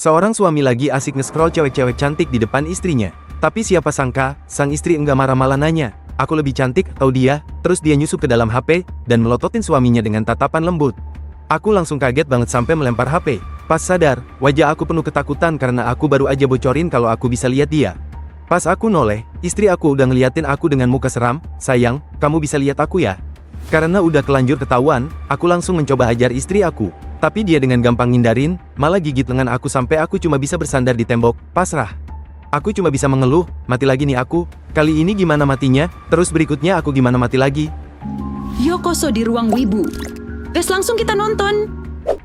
Seorang suami lagi asik nge-scroll cewek-cewek cantik di depan istrinya. Tapi siapa sangka, sang istri enggak marah malah nanya, "Aku lebih cantik atau dia?" Terus dia nyusup ke dalam HP, dan melototin suaminya dengan tatapan lembut. Aku langsung kaget banget sampai melempar HP. Pas sadar, wajah aku penuh ketakutan karena aku baru aja bocorin kalau aku bisa lihat dia. Pas aku noleh, istri aku udah ngeliatin aku dengan muka seram, "Sayang, kamu bisa lihat aku ya?" Karena udah kelanjur ketahuan, aku langsung mencoba hajar istri aku. Tapi dia dengan gampang ngindarin, malah gigit lengan aku sampai aku cuma bisa bersandar di tembok, pasrah. Aku cuma bisa mengeluh, "Mati lagi nih aku. Kali ini gimana matinya? Terus berikutnya aku gimana mati lagi?" Yokoso di ruang wibu. Tes langsung kita nonton.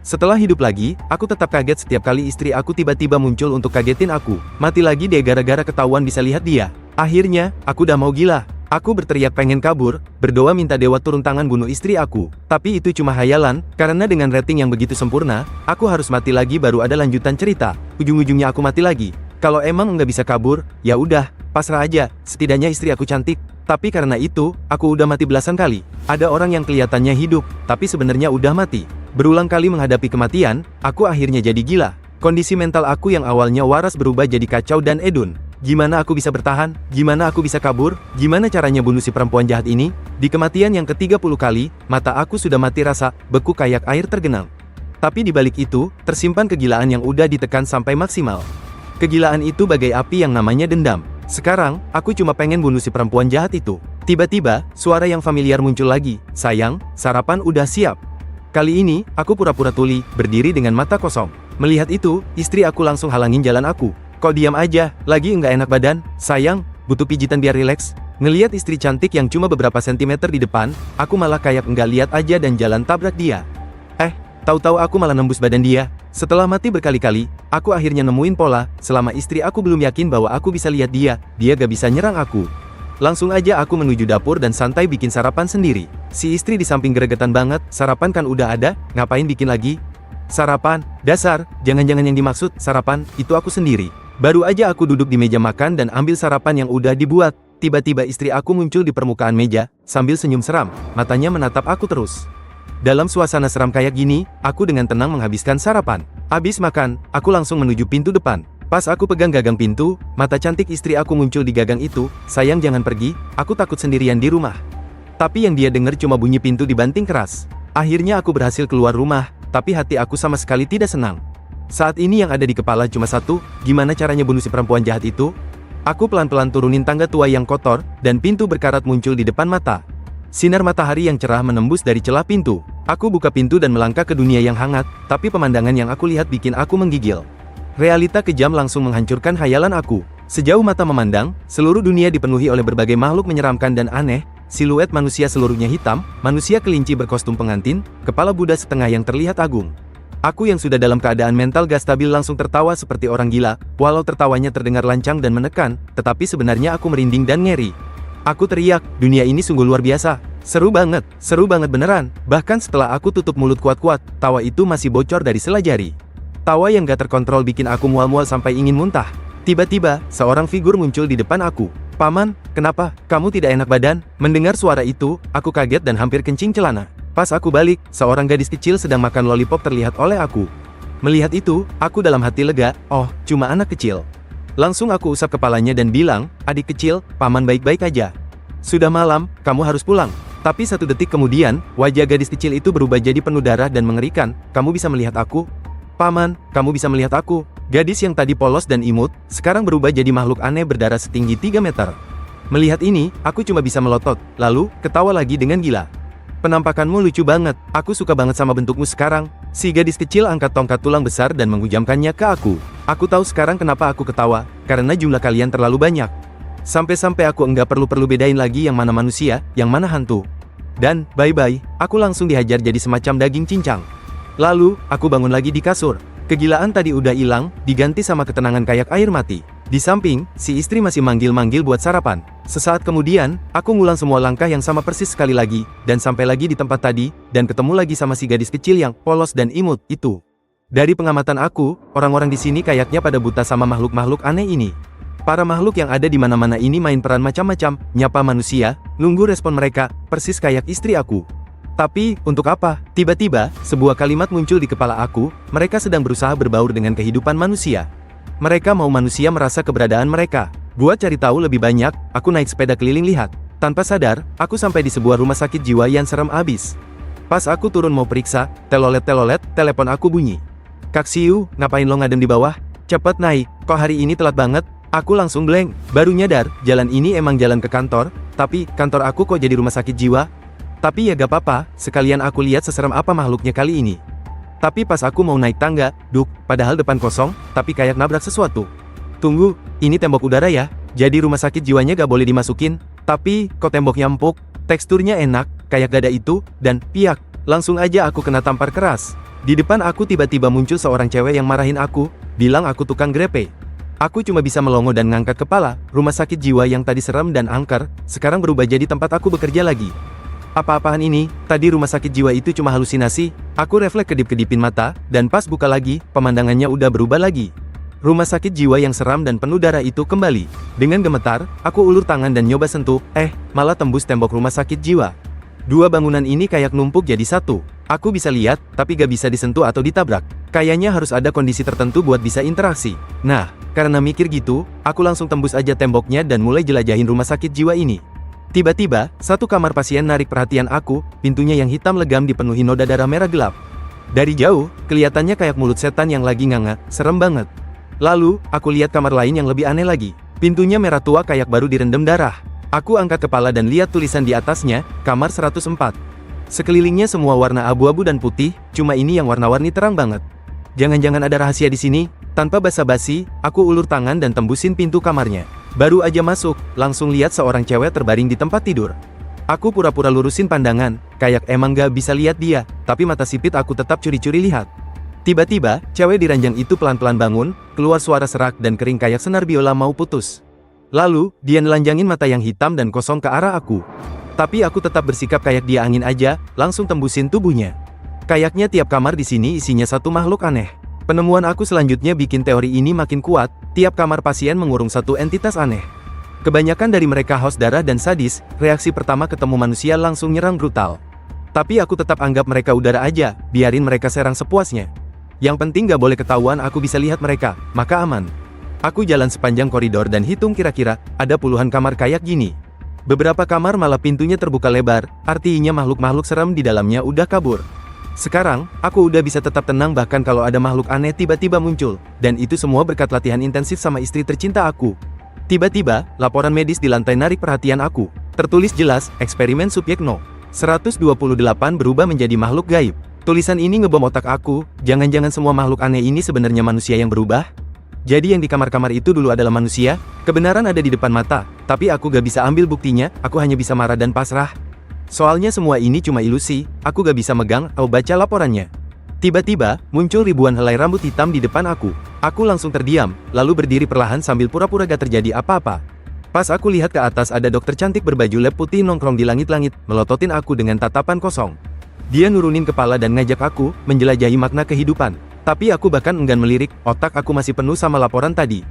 Setelah hidup lagi, aku tetap kaget setiap kali istri aku tiba-tiba muncul untuk kagetin aku. Mati lagi deh gara-gara ketahuan bisa lihat dia. Akhirnya, aku udah mau gila. Aku berteriak pengen kabur, berdoa minta dewa turun tangan bunuh istri aku. Tapi itu cuma hayalan, karena dengan rating yang begitu sempurna, aku harus mati lagi baru ada lanjutan cerita. Ujung-ujungnya aku mati lagi. Kalau emang nggak bisa kabur, ya udah, pasrah aja, setidaknya istri aku cantik. Tapi karena itu, aku udah mati belasan kali. Ada orang yang kelihatannya hidup, tapi sebenarnya udah mati. Berulang kali menghadapi kematian, aku akhirnya jadi gila. Kondisi mental aku yang awalnya waras berubah jadi kacau dan edun. Gimana aku bisa bertahan? Gimana aku bisa kabur? Gimana caranya bunuh si perempuan jahat ini? Di kematian yang ke-30 kali, mata aku sudah mati rasa, beku kayak air tergenang. Tapi di balik itu, tersimpan kegilaan yang udah ditekan sampai maksimal. Kegilaan itu bagai api yang namanya dendam. Sekarang, aku cuma pengen bunuh si perempuan jahat itu. Tiba-tiba, suara yang familiar muncul lagi. "Sayang, sarapan udah siap." Kali ini, aku pura-pura tuli, berdiri dengan mata kosong. Melihat itu, istri aku langsung halangin jalan aku. "Kok diam aja? Lagi nggak enak badan? Sayang, butuh pijitan biar rileks." Ngelihat istri cantik yang cuma beberapa sentimeter di depan, aku malah kayak nggak lihat aja dan jalan tabrak dia. Tahu-tahu aku malah nembus badan dia. Setelah mati berkali-kali, aku akhirnya nemuin pola, selama istri aku belum yakin bahwa aku bisa lihat dia gak bisa nyerang aku. Langsung aja aku menuju dapur dan santai bikin sarapan sendiri. Si istri di samping gregetan banget, "Sarapan kan udah ada, ngapain bikin lagi?" "Sarapan? Dasar, jangan-jangan yang dimaksud sarapan, itu aku sendiri." Baru aja aku duduk di meja makan dan ambil sarapan yang udah dibuat. Tiba-tiba istri aku muncul di permukaan meja, sambil senyum seram, matanya menatap aku terus. Dalam suasana seram kayak gini, aku dengan tenang menghabiskan sarapan. Habis makan, aku langsung menuju pintu depan. Pas aku pegang gagang pintu, mata cantik istri aku muncul di gagang itu. "Sayang jangan pergi, aku takut sendirian di rumah." Tapi yang dia dengar cuma bunyi pintu dibanting keras. Akhirnya aku berhasil keluar rumah, tapi hati aku sama sekali tidak senang. Saat ini yang ada di kepala cuma satu, gimana caranya bunuh si perempuan jahat itu? Aku pelan-pelan turunin tangga tua yang kotor, dan pintu berkarat muncul di depan mata. Sinar matahari yang cerah menembus dari celah pintu. Aku buka pintu dan melangkah ke dunia yang hangat, tapi pemandangan yang aku lihat bikin aku menggigil. Realita kejam langsung menghancurkan khayalan aku. Sejauh mata memandang, seluruh dunia dipenuhi oleh berbagai makhluk menyeramkan dan aneh. Siluet manusia seluruhnya hitam, manusia kelinci berkostum pengantin, kepala Buddha setengah yang terlihat agung. Aku yang sudah dalam keadaan mental gak stabil langsung tertawa seperti orang gila, walau tertawanya terdengar lancang dan menekan, tetapi sebenarnya aku merinding dan ngeri. Aku teriak, "Dunia ini sungguh luar biasa. Seru banget beneran." Bahkan setelah aku tutup mulut kuat-kuat, tawa itu masih bocor dari sela jari. Tawa yang gak terkontrol bikin aku mual-mual sampai ingin muntah. Tiba-tiba, seorang figur muncul di depan aku. "Paman, kenapa? Kamu tidak enak badan?" Mendengar suara itu, aku kaget dan hampir kencing celana. Pas aku balik, seorang gadis kecil sedang makan lollipop terlihat oleh aku. Melihat itu, aku dalam hati lega, "Oh, cuma anak kecil." Langsung aku usap kepalanya dan bilang, "Adik kecil, paman baik-baik aja. Sudah malam, kamu harus pulang." Tapi 1 detik kemudian, wajah gadis kecil itu berubah jadi penuh darah dan mengerikan. "Kamu bisa melihat aku?" "Paman, kamu bisa melihat aku." Gadis yang tadi polos dan imut, sekarang berubah jadi makhluk aneh berdarah setinggi 3 meter. Melihat ini, aku cuma bisa melotot, lalu, ketawa lagi dengan gila. "Penampakanmu lucu banget, aku suka banget sama bentukmu sekarang." Si gadis kecil angkat tongkat tulang besar dan menghujamkannya ke aku. Aku tahu sekarang kenapa aku ketawa, karena jumlah kalian terlalu banyak. Sampai-sampai aku enggak perlu bedain lagi yang mana manusia, yang mana hantu. Dan, bye-bye, aku langsung dihajar jadi semacam daging cincang. Lalu, aku bangun lagi di kasur. Kegilaan tadi udah hilang, diganti sama ketenangan kayak air mati. Di samping, si istri masih manggil-manggil buat sarapan. Sesaat kemudian, aku ngulang semua langkah yang sama persis sekali lagi, dan sampai lagi di tempat tadi, dan ketemu lagi sama si gadis kecil yang polos dan imut itu. Dari pengamatan aku, orang-orang di sini kayaknya pada buta sama makhluk-makhluk aneh ini. Para makhluk yang ada di mana-mana ini main peran macam-macam, nyapa manusia, nunggu respon mereka, persis kayak istri aku. Tapi, untuk apa? Tiba-tiba, sebuah kalimat muncul di kepala aku, mereka sedang berusaha berbaur dengan kehidupan manusia. Mereka mau manusia merasa keberadaan mereka. Buat cari tahu lebih banyak, aku naik sepeda keliling lihat. Tanpa sadar, aku sampai di sebuah rumah sakit jiwa yang serem abis. Pas aku turun mau periksa, telolet, telepon aku bunyi. Kak Siu, ngapain lo ngadem di bawah? Cepet naik, kok hari ini telat banget? Aku langsung blank, baru nyadar, jalan ini emang jalan ke kantor, tapi kantor aku kok jadi rumah sakit jiwa? Tapi ya gak apa-apa, sekalian aku lihat seserem apa makhluknya kali ini. Tapi pas aku mau naik tangga, padahal depan kosong, tapi kayak nabrak sesuatu. Tunggu, ini tembok udara ya? Jadi rumah sakit jiwanya gak boleh dimasukin? Tapi, kok temboknya empuk? Teksturnya enak, kayak dada itu, dan piak. Langsung aja aku kena tampar keras. Di depan aku tiba-tiba muncul seorang cewek yang marahin aku, bilang aku tukang grepe. Aku cuma bisa melongo dan ngangkat kepala, rumah sakit jiwa yang tadi serem dan angker, sekarang berubah jadi tempat aku bekerja lagi. Apa-apaan ini? Tadi rumah sakit jiwa itu cuma halusinasi. Aku refleks kedip-kedipin mata, dan pas buka lagi, pemandangannya udah berubah lagi. Rumah sakit jiwa yang seram dan penuh darah itu kembali. Dengan gemetar, aku ulur tangan dan nyoba sentuh, malah tembus tembok rumah sakit jiwa. Dua bangunan ini kayak numpuk jadi satu. Aku bisa lihat, tapi gak bisa disentuh atau ditabrak. Kayaknya harus ada kondisi tertentu buat bisa interaksi. Nah, karena mikir gitu, aku langsung tembus aja temboknya dan mulai jelajahin rumah sakit jiwa ini. Tiba-tiba, satu kamar pasien narik perhatian aku, pintunya yang hitam legam dipenuhi noda darah merah gelap. Dari jauh, kelihatannya kayak mulut setan yang lagi nganga, serem banget. Lalu, aku lihat kamar lain yang lebih aneh lagi. Pintunya merah tua kayak baru direndam darah. Aku angkat kepala dan lihat tulisan di atasnya, kamar 104. Sekelilingnya semua warna abu-abu dan putih, cuma ini yang warna-warni terang banget. Jangan-jangan ada rahasia di sini? Tanpa basa-basi, aku ulur tangan dan tembusin pintu kamarnya. Baru aja masuk, langsung lihat seorang cewek terbaring di tempat tidur. Aku pura-pura lurusin pandangan, kayak emang gak bisa lihat dia, tapi mata sipit aku tetap curi-curi lihat. Tiba-tiba, cewek di ranjang itu pelan-pelan bangun, keluar suara serak dan kering kayak senar biola mau putus. Lalu, dia nelanjangin mata yang hitam dan kosong ke arah aku. Tapi aku tetap bersikap kayak dia angin aja, langsung tembusin tubuhnya. Kayaknya tiap kamar di sini isinya satu makhluk aneh. Penemuan aku selanjutnya bikin teori ini makin kuat, tiap kamar pasien mengurung satu entitas aneh. Kebanyakan dari mereka haus darah dan sadis, reaksi pertama ketemu manusia langsung nyerang brutal. Tapi aku tetap anggap mereka udara aja, biarin mereka serang sepuasnya. Yang penting gak boleh ketahuan aku bisa lihat mereka, maka aman. Aku jalan sepanjang koridor dan hitung kira-kira, ada puluhan kamar kayak gini. Beberapa kamar malah pintunya terbuka lebar, artinya makhluk-makhluk serem di dalamnya udah kabur. Sekarang, aku udah bisa tetap tenang bahkan kalau ada makhluk aneh tiba-tiba muncul, dan itu semua berkat latihan intensif sama istri tercinta aku. Tiba-tiba, laporan medis di lantai narik perhatian aku. Tertulis jelas, eksperimen subjek No. 128 berubah menjadi makhluk gaib. Tulisan ini ngebom otak aku, jangan-jangan semua makhluk aneh ini sebenarnya manusia yang berubah? Jadi yang di kamar-kamar itu dulu adalah manusia? Kebenaran ada di depan mata, tapi aku gak bisa ambil buktinya, aku hanya bisa marah dan pasrah. Soalnya semua ini cuma ilusi, aku gak bisa megang atau baca laporannya. Tiba-tiba, muncul ribuan helai rambut hitam di depan aku. Aku langsung terdiam, lalu berdiri perlahan sambil pura-pura gak terjadi apa-apa. Pas aku lihat ke atas ada dokter cantik berbaju lab putih nongkrong di langit-langit, melototin aku dengan tatapan kosong. Dia nurunin kepala dan ngajak aku, menjelajahi makna kehidupan. Tapi aku bahkan enggan melirik, otak aku masih penuh sama laporan tadi.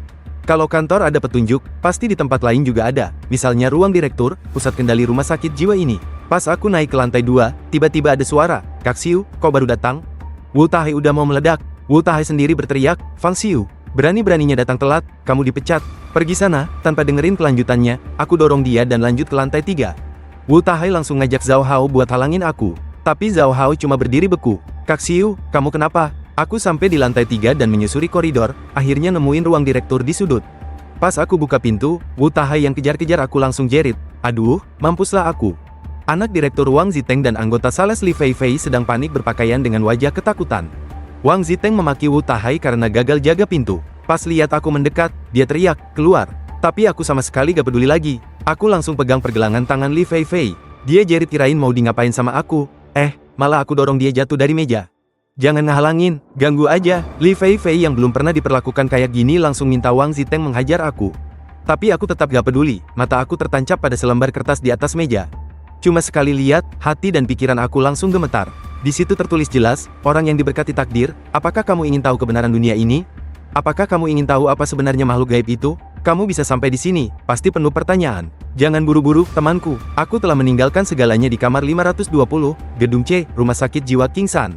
Kalau kantor ada petunjuk, pasti di tempat lain juga ada, misalnya ruang direktur, pusat kendali rumah sakit jiwa ini. Pas aku naik ke lantai 2, tiba-tiba ada suara, Kak Siu, kok baru datang? Wu Tahai udah mau meledak. Wu Tahai sendiri berteriak, Fang Siu, berani-beraninya datang telat, kamu dipecat. Pergi sana, tanpa dengerin kelanjutannya, aku dorong dia dan lanjut ke lantai 3. Wu Tahai langsung ngajak Zhao Hao buat halangin aku. Tapi Zhao Hao cuma berdiri beku. Kak Siu, kamu kenapa? Aku sampai di lantai 3 dan menyusuri koridor, akhirnya nemuin ruang direktur di sudut. Pas aku buka pintu, Wu Tahai yang kejar-kejar aku langsung jerit. Aduh, mampuslah aku. Anak direktur Wang Ziteng dan anggota sales Li Feifei sedang panik berpakaian dengan wajah ketakutan. Wang Ziteng memaki Wu Tahai karena gagal jaga pintu. Pas lihat aku mendekat, dia teriak, keluar. Tapi aku sama sekali gak peduli lagi. Aku langsung pegang pergelangan tangan Li Feifei. Dia jerit kirain mau di ngapain sama aku. Malah aku dorong dia jatuh dari meja. Jangan ngehalangin, ganggu aja. Li Feifei yang belum pernah diperlakukan kayak gini langsung minta Wang Ziteng menghajar aku. Tapi aku tetap gak peduli, mata aku tertancap pada selembar kertas di atas meja. Cuma sekali lihat, hati dan pikiran aku langsung gemetar. Di situ tertulis jelas, orang yang diberkati takdir, apakah kamu ingin tahu kebenaran dunia ini? Apakah kamu ingin tahu apa sebenarnya makhluk gaib itu? Kamu bisa sampai di sini, pasti penuh pertanyaan. Jangan buru-buru, temanku. Aku telah meninggalkan segalanya di kamar 520, gedung C, rumah sakit jiwa King San.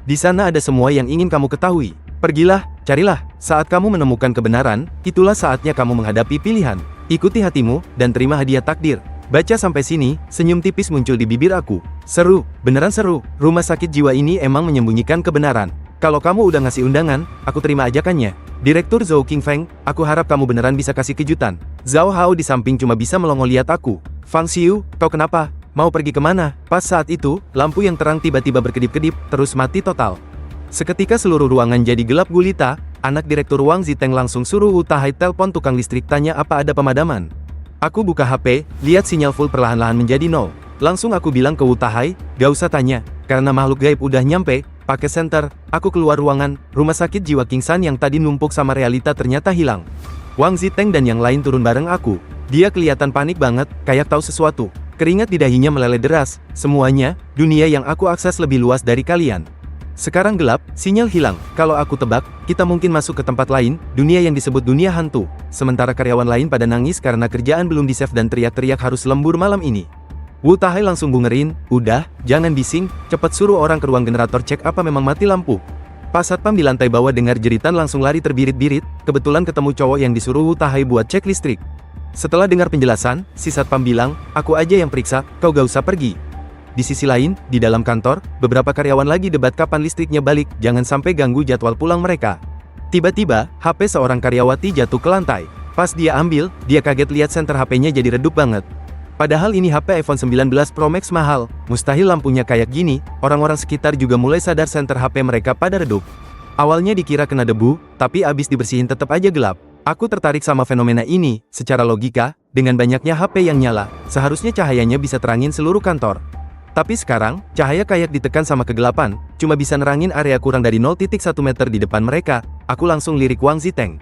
Di sana ada semua yang ingin kamu ketahui. Pergilah, carilah. Saat kamu menemukan kebenaran, itulah saatnya kamu menghadapi pilihan. Ikuti hatimu, dan terima hadiah takdir. Baca sampai sini, senyum tipis muncul di bibir aku. Seru, beneran seru. Rumah sakit jiwa ini emang menyembunyikan kebenaran. Kalau kamu udah ngasih undangan, aku terima ajakannya. Direktur Zhou Qingfeng, aku harap kamu beneran bisa kasih kejutan. Zhao Hao di samping cuma bisa melongo lihat aku. Fang Xiu, kau kenapa? Mau pergi kemana? Pas saat itu, lampu yang terang tiba-tiba berkedip-kedip, terus mati total. Seketika seluruh ruangan jadi gelap gulita, anak Direktur Wang Ziteng langsung suruh Wu Tahai telpon tukang listrik tanya apa ada pemadaman. Aku buka HP, lihat sinyal full perlahan-lahan menjadi 0. Langsung aku bilang ke Wu Tahai, gak usah tanya, karena makhluk gaib udah nyampe. Pakai senter, aku keluar ruangan, rumah sakit jiwa King San yang tadi numpuk sama realita ternyata hilang. Wang Ziteng dan yang lain turun bareng aku. Dia kelihatan panik banget, kayak tahu sesuatu. Keringat di dahinya meleleh deras. Semuanya, dunia yang aku akses lebih luas dari kalian. Sekarang gelap, sinyal hilang. Kalau aku tebak, kita mungkin masuk ke tempat lain, dunia yang disebut dunia hantu. Sementara karyawan lain pada nangis karena kerjaan belum di-save dan teriak-teriak harus lembur malam ini. Wu Tahai langsung bungerin, udah, jangan bising, cepet suruh orang ke ruang generator cek apa memang mati lampu. Pas satpam di lantai bawah dengar jeritan langsung lari terbirit-birit, kebetulan ketemu cowok yang disuruh Wu Tahai buat cek listrik. Setelah dengar penjelasan, si satpam bilang, aku aja yang periksa, kau gak usah pergi. Di sisi lain, di dalam kantor, beberapa karyawan lagi debat kapan listriknya balik, jangan sampai ganggu jadwal pulang mereka. Tiba-tiba, HP seorang karyawati jatuh ke lantai. Pas dia ambil, dia kaget lihat senter HP-nya jadi redup banget. Padahal ini HP iPhone 19 Pro Max mahal, mustahil lampunya kayak gini, orang-orang sekitar juga mulai sadar senter HP mereka pada redup. Awalnya dikira kena debu, tapi abis dibersihin tetap aja gelap. Aku tertarik sama fenomena ini, secara logika, dengan banyaknya HP yang nyala, seharusnya cahayanya bisa terangin seluruh kantor. Tapi sekarang, cahaya kayak ditekan sama kegelapan, cuma bisa nerangin area kurang dari 0,1 meter di depan mereka. Aku langsung lirik Wang Ziteng.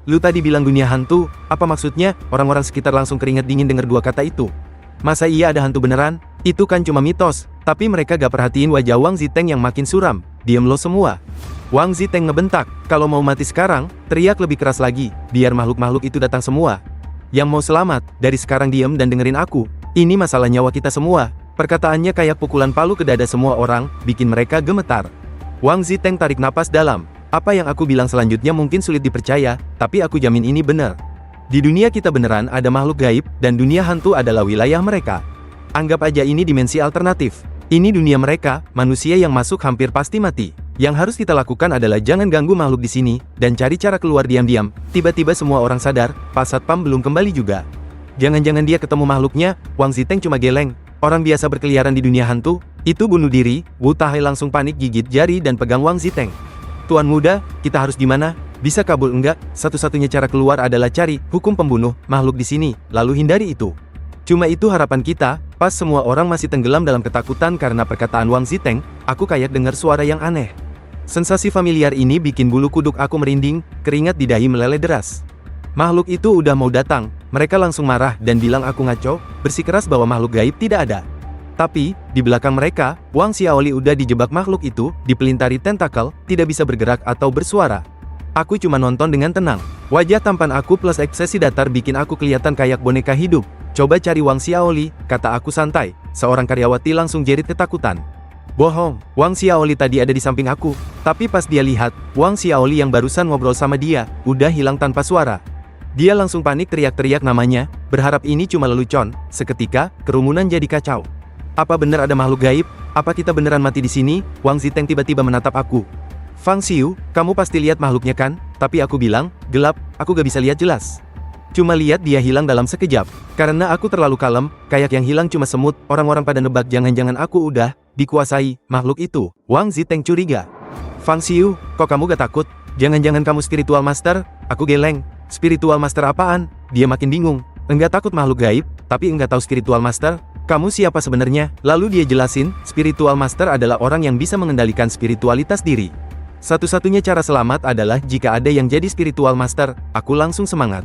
Lu tadi bilang dunia hantu, apa maksudnya? Orang-orang sekitar langsung keringat dingin dengar dua kata itu. Masa iya ada hantu beneran? Itu kan cuma mitos. Tapi mereka gak perhatiin wajah Wang Ziteng yang makin suram. Diem lo semua. Wang Ziteng ngebentak, kalau mau mati sekarang, teriak lebih keras lagi, biar makhluk-makhluk itu datang semua. Yang mau selamat, dari sekarang diem dan dengerin aku. Ini masalah nyawa kita semua. Perkataannya kayak pukulan palu ke dada semua orang, bikin mereka gemetar. Wang Ziteng tarik napas dalam. Apa yang aku bilang selanjutnya mungkin sulit dipercaya, tapi aku jamin ini benar. Di dunia kita beneran ada makhluk gaib, dan dunia hantu adalah wilayah mereka. Anggap aja ini dimensi alternatif. Ini dunia mereka, manusia yang masuk hampir pasti mati. Yang harus kita lakukan adalah jangan ganggu makhluk di sini, dan cari cara keluar diam-diam. Tiba-tiba semua orang sadar, pas satpam belum kembali juga. Jangan-jangan dia ketemu makhluknya, Wang Ziteng cuma geleng. Orang biasa berkeliaran di dunia hantu, itu bunuh diri. Wu Tahai langsung panik gigit jari dan pegang Wang Ziteng. Tuan muda, kita harus gimana? Bisa kabur enggak? Satu-satunya cara keluar adalah cari hukum pembunuh makhluk di sini, lalu hindari itu. Cuma itu harapan kita. Pas semua orang masih tenggelam dalam ketakutan karena perkataan Wang Ziteng, aku kayak dengar suara yang aneh. Sensasi familiar ini bikin bulu kuduk aku merinding, keringat di dahi meleleh deras. Makhluk itu udah mau datang, mereka langsung marah dan bilang aku ngaco, bersikeras bahwa makhluk gaib tidak ada. Tapi, di belakang mereka, Wang Xiaoli udah dijebak makhluk itu, dipelintari tentakel, tidak bisa bergerak atau bersuara. Aku cuma nonton dengan tenang. Wajah tampan aku plus ekspresi datar bikin aku kelihatan kayak boneka hidup. Coba cari Wang Xiaoli, kata aku santai. Seorang karyawati langsung jerit ketakutan. Bohong, Wang Xiaoli tadi ada di samping aku. Tapi pas dia lihat, Wang Xiaoli yang barusan ngobrol sama dia, udah hilang tanpa suara. Dia langsung panik teriak-teriak namanya, berharap ini cuma lelucon. Seketika, kerumunan jadi kacau. Apa bener ada makhluk gaib? Apa kita beneran mati di sini? Wang Ziteng tiba-tiba menatap aku. Fang Xiu, kamu pasti lihat makhluknya kan? Tapi aku bilang, gelap, aku gak bisa lihat jelas. Cuma lihat dia hilang dalam sekejap. Karena aku terlalu kalem, kayak yang hilang cuma semut, orang-orang pada nebak jangan-jangan aku udah dikuasai makhluk itu. Wang Ziteng curiga. Fang Xiu, kok kamu gak takut? Jangan-jangan kamu spiritual master? Aku geleng. Spiritual master apaan? Dia makin bingung. Enggak takut makhluk gaib, tapi enggak tahu spiritual master? Kamu siapa sebenarnya? Lalu dia jelasin, spiritual master adalah orang yang bisa mengendalikan spiritualitas diri. Satu-satunya cara selamat adalah jika ada yang jadi spiritual master. Aku langsung semangat.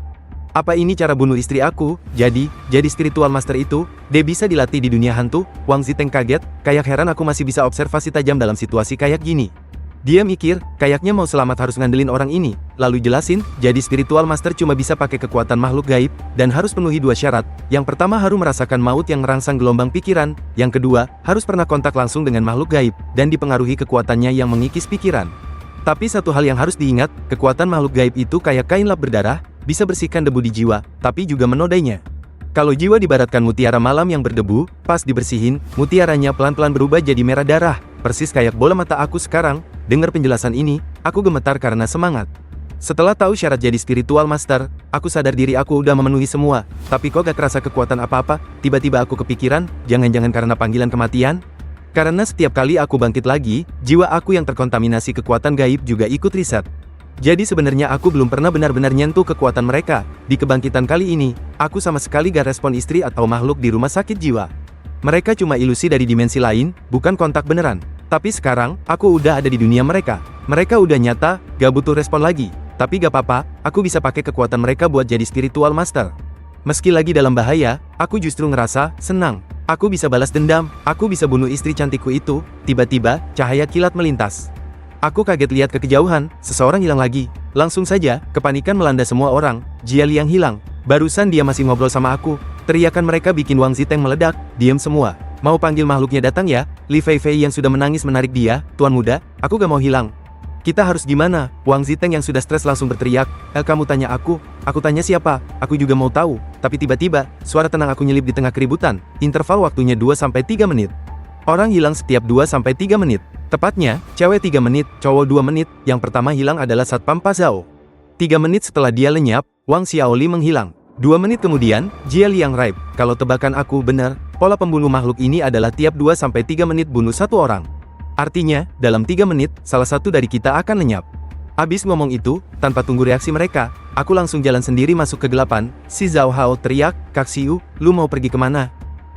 Apa ini cara bunuh istri aku? Jadi spiritual master itu, dia bisa dilatih di dunia hantu? Wang Ziteng kaget, kayak heran aku masih bisa observasi tajam dalam situasi kayak gini. Dia mikir, kayaknya mau selamat harus ngandelin orang ini, lalu jelasin, jadi spiritual master cuma bisa pakai kekuatan makhluk gaib, dan harus penuhi 2 syarat. Yang pertama harus merasakan maut yang merangsang gelombang pikiran, yang kedua, harus pernah kontak langsung dengan makhluk gaib, dan dipengaruhi kekuatannya yang mengikis pikiran. Tapi satu hal yang harus diingat, kekuatan makhluk gaib itu kayak kain lap berdarah, bisa bersihkan debu di jiwa, tapi juga menodainya. Kalau jiwa dibaratkan mutiara malam yang berdebu, pas dibersihin, mutiaranya pelan-pelan berubah jadi merah darah, persis kayak bola mata aku sekarang. Dengar penjelasan ini, aku gemetar karena semangat. Setelah tahu syarat jadi spiritual master, aku sadar diri aku udah memenuhi semua, tapi kok gak kerasa kekuatan apa-apa. Tiba-tiba aku kepikiran, jangan-jangan karena panggilan kematian? Karena setiap kali aku bangkit lagi, jiwa aku yang terkontaminasi kekuatan gaib juga ikut riset. Jadi sebenarnya aku belum pernah benar-benar nyentuh kekuatan mereka. Di kebangkitan kali ini, aku sama sekali gak respon istri atau makhluk di rumah sakit jiwa. Mereka cuma ilusi dari dimensi lain, bukan kontak beneran. Tapi sekarang, aku udah ada di dunia mereka. Mereka udah nyata, gak butuh respon lagi. Tapi gak apa-apa, aku bisa pakai kekuatan mereka buat jadi spiritual master. Meski lagi dalam bahaya, aku justru ngerasa senang. Aku bisa balas dendam, aku bisa bunuh istri cantikku itu. Tiba-tiba, cahaya kilat melintas. Aku kaget lihat ke kejauhan, seseorang hilang lagi. Langsung saja, kepanikan melanda semua orang. Jia Liang hilang. Barusan dia masih ngobrol sama aku. Teriakan mereka bikin Wang Ziteng meledak. Diam semua. Mau panggil makhluknya datang ya? Li Fei Fei yang sudah menangis menarik dia. Tuan muda, aku gak mau hilang. Kita harus gimana? Wang Ziteng yang sudah stres langsung berteriak. Kamu tanya aku tanya siapa? Aku juga mau tahu. Tapi tiba-tiba, suara tenang aku nyelip di tengah keributan. Interval waktunya 2-3 menit. Orang hilang setiap 2-3 menit. Tepatnya, cewek 3 menit, cowok 2 menit. Yang pertama hilang adalah Satpam Pa Zhao. 3 menit setelah dia lenyap, Wang Xiaoli menghilang. 2 menit kemudian, Jia Liang Raib. Kalau tebakan aku benar, pola pembunuh makhluk ini adalah tiap 2-3 menit bunuh satu orang. Artinya, dalam 3 menit, salah satu dari kita akan lenyap. Abis ngomong itu, tanpa tunggu reaksi mereka, aku langsung jalan sendiri masuk kegelapan. Si Zhao Hao teriak, Kak Xiu, lu mau pergi kemana?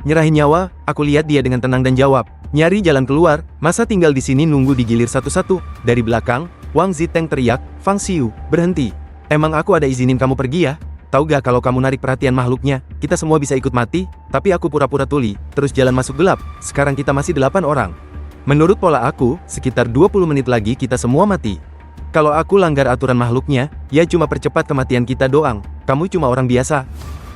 Nyerahin nyawa, aku lihat dia dengan tenang dan jawab, nyari jalan keluar, masa tinggal di sini nunggu digilir satu-satu. Dari belakang, Wang Ziteng teriak, Fang Xiu, berhenti. Emang aku ada izinin kamu pergi ya? Tahu gak kalau kamu narik perhatian makhluknya, kita semua bisa ikut mati, tapi aku pura-pura tuli, terus jalan masuk gelap. Sekarang kita masih 8 orang. Menurut pola aku, sekitar 20 menit lagi kita semua mati. Kalau aku langgar aturan makhluknya, ya cuma percepat kematian kita doang. Kamu cuma orang biasa.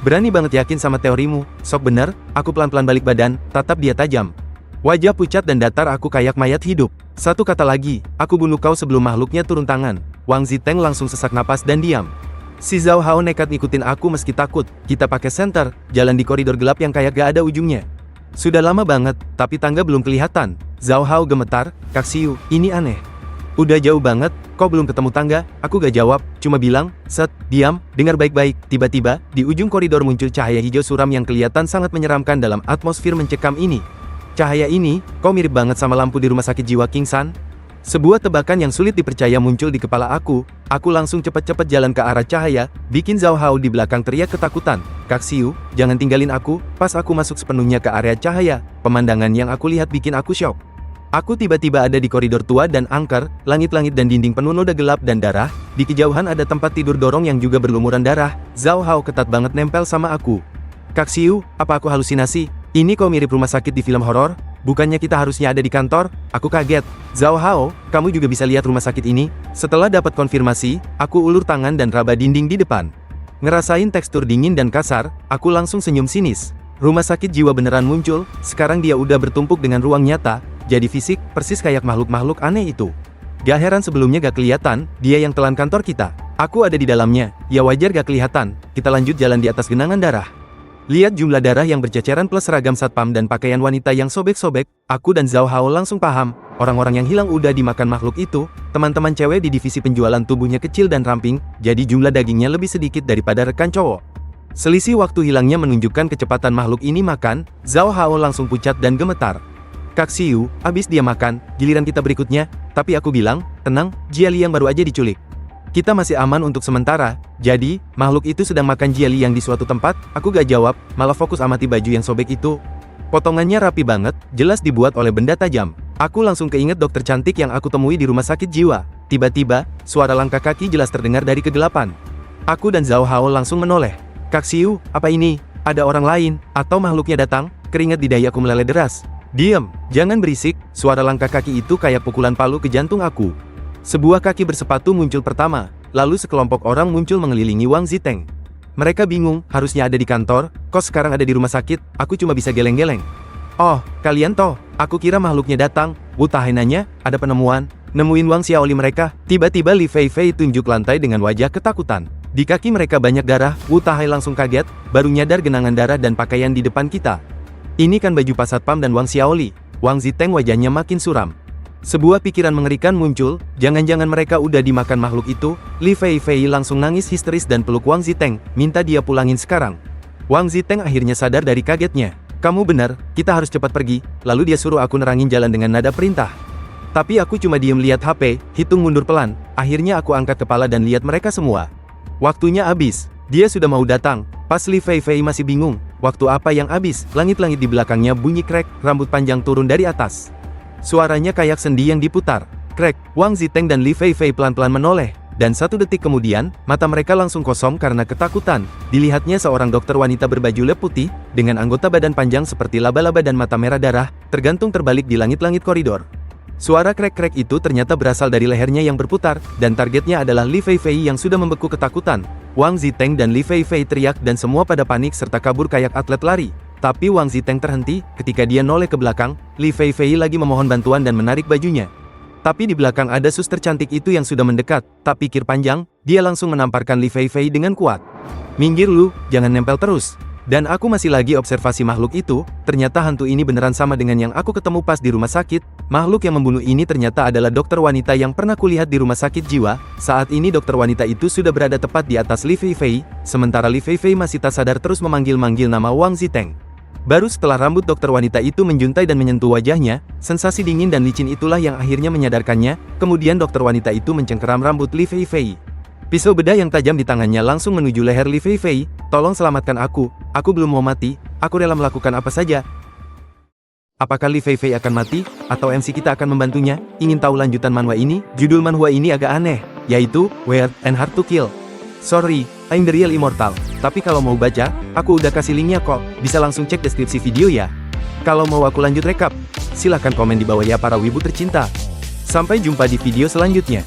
Berani banget yakin sama teorimu. Sok bener, aku pelan-pelan balik badan, tatap dia tajam. Wajah pucat dan datar aku kayak mayat hidup. Satu kata lagi, aku bunuh kau sebelum makhluknya turun tangan. Wang Ziteng langsung sesak napas dan diam. Si Zhao Hao nekat ngikutin aku meski takut. Kita pakai senter, jalan di koridor gelap yang kayak gak ada ujungnya. Sudah lama banget, tapi tangga belum kelihatan. Zhao Hao gemetar, Kak Xiu, ini aneh. Udah jauh banget, kok belum ketemu tangga? Aku gak jawab, cuma bilang, set, diam, dengar baik-baik. Tiba-tiba, di ujung koridor muncul cahaya hijau suram yang kelihatan sangat menyeramkan dalam atmosfer mencekam ini. Cahaya ini, kok mirip banget sama lampu di rumah sakit jiwa King San? Sebuah tebakan yang sulit dipercaya muncul di kepala aku. Aku langsung cepat-cepat jalan ke arah cahaya, bikin Zhao Hao di belakang teriak ketakutan. Kak Xiu, jangan tinggalin aku. Pas aku masuk sepenuhnya ke area cahaya, pemandangan yang aku lihat bikin aku syok. Aku tiba-tiba ada di koridor tua dan angker, langit-langit dan dinding penuh noda gelap dan darah. Di kejauhan ada tempat tidur dorong yang juga berlumuran darah. Zhao Hao ketat banget nempel sama aku. Kak Xiu, apa aku halusinasi? Ini kok mirip rumah sakit di film horor? Bukannya kita harusnya ada di kantor? Aku kaget. Zhao Hao, kamu juga bisa lihat rumah sakit ini? Setelah dapat konfirmasi, aku ulur tangan dan raba dinding di depan. Ngerasain tekstur dingin dan kasar, aku langsung senyum sinis. Rumah sakit jiwa beneran muncul, sekarang dia udah bertumpuk dengan ruang nyata, jadi fisik, persis kayak makhluk-makhluk aneh itu. Gak heran sebelumnya gak kelihatan, dia yang telan kantor kita. Aku ada di dalamnya, ya wajar gak kelihatan. Kita lanjut jalan di atas genangan darah. Lihat jumlah darah yang berceceran plus seragam satpam dan pakaian wanita yang sobek-sobek, aku dan Zhao Hao langsung paham, orang-orang yang hilang udah dimakan makhluk itu. Teman-teman cewek di divisi penjualan tubuhnya kecil dan ramping, jadi jumlah dagingnya lebih sedikit daripada rekan cowok. Selisih waktu hilangnya menunjukkan kecepatan makhluk ini makan. Zhao Hao langsung pucat dan gemetar. Kak Xiu, abis dia makan, giliran kita berikutnya. Tapi aku bilang, tenang, Jia Li yang baru aja diculik. Kita masih aman untuk sementara. Jadi, makhluk itu sedang makan Jia Li yang di suatu tempat. Aku gak jawab, malah fokus amati baju yang sobek itu. Potongannya rapi banget, jelas dibuat oleh benda tajam. Aku langsung keinget dokter cantik yang aku temui di rumah sakit jiwa. Tiba-tiba, suara langkah kaki jelas terdengar dari kegelapan. Aku dan Zhao Hao langsung menoleh. Kak Xiu, apa ini? Ada orang lain, atau makhluknya datang? Keringat di dahi aku meleleh deras. Diam, jangan berisik, suara langkah kaki itu kayak pukulan palu ke jantung aku. Sebuah kaki bersepatu muncul pertama, lalu sekelompok orang muncul mengelilingi Wang Ziteng. Mereka bingung, harusnya ada di kantor, kok sekarang ada di rumah sakit, aku cuma bisa geleng-geleng. Oh, kalian toh, aku kira makhluknya datang. Wu Tahai nanya, ada penemuan? Nemuin Wang Xiaoli mereka. Tiba-tiba Li Fei Fei tunjuk lantai dengan wajah ketakutan. Di kaki mereka banyak darah, Wu Tahai langsung kaget, baru nyadar genangan darah dan pakaian di depan kita. Ini kan baju Pak Satpam dan Wang Xiaoli. Wang Ziteng wajahnya makin suram. Sebuah pikiran mengerikan muncul, jangan-jangan mereka udah dimakan makhluk itu. Li Fei Fei langsung nangis histeris dan peluk Wang Ziteng, minta dia pulangin sekarang. Wang Ziteng akhirnya sadar dari kagetnya. Kamu benar, kita harus cepat pergi. Lalu dia suruh aku nerangin jalan dengan nada perintah. Tapi aku cuma diem lihat HP, hitung mundur pelan. Akhirnya aku angkat kepala dan lihat mereka semua. Waktunya habis. Dia sudah mau datang. Pas Li Fei Fei masih bingung, waktu apa yang habis? Langit-langit di belakangnya bunyi krek, rambut panjang turun dari atas. Suaranya kayak sendi yang diputar. Krek, Wang Ziteng dan Li Fei Fei pelan-pelan menoleh. Dan 1 detik kemudian, mata mereka langsung kosong karena ketakutan. Dilihatnya seorang dokter wanita berbaju lab putih, dengan anggota badan panjang seperti laba-laba dan mata merah darah, tergantung terbalik di langit-langit koridor. Suara krek-krek itu ternyata berasal dari lehernya yang berputar, dan targetnya adalah Li Fei Fei yang sudah membeku ketakutan. Wang Ziteng dan Li Fei Fei teriak dan semua pada panik serta kabur kayak atlet lari. Tapi Wang Ziteng terhenti, ketika dia noleh ke belakang, Li Fei Fei lagi memohon bantuan dan menarik bajunya. Tapi di belakang ada suster cantik itu yang sudah mendekat, tak pikir panjang, dia langsung menamparkan Li Fei Fei dengan kuat. Minggir lu, jangan nempel terus. Dan aku masih lagi observasi makhluk itu, ternyata hantu ini beneran sama dengan yang aku ketemu pas di rumah sakit. Makhluk yang membunuh ini ternyata adalah dokter wanita yang pernah kulihat di rumah sakit jiwa. Saat ini dokter wanita itu sudah berada tepat di atas Li Fei Fei, sementara Li Fei Fei masih tak sadar terus memanggil-manggil nama Wang Ziteng. Baru setelah rambut dokter wanita itu menjuntai dan menyentuh wajahnya, sensasi dingin dan licin itulah yang akhirnya menyadarkannya, kemudian dokter wanita itu mencengkeram rambut Li Fei Fei. Pisau bedah yang tajam di tangannya langsung menuju leher Li Fei Fei. Tolong selamatkan aku belum mau mati, aku rela melakukan apa saja. Apakah Li Fei Fei akan mati, atau MC kita akan membantunya? Ingin tahu lanjutan manhwa ini? Judul manhwa ini agak aneh, yaitu Weird and Hard to Kill. Sorry, I'm the real immortal. Tapi kalau mau baca, aku udah kasih linknya kok, bisa langsung cek deskripsi video ya. Kalau mau aku lanjut rekap, silahkan komen di bawah ya para wibu tercinta. Sampai jumpa di video selanjutnya.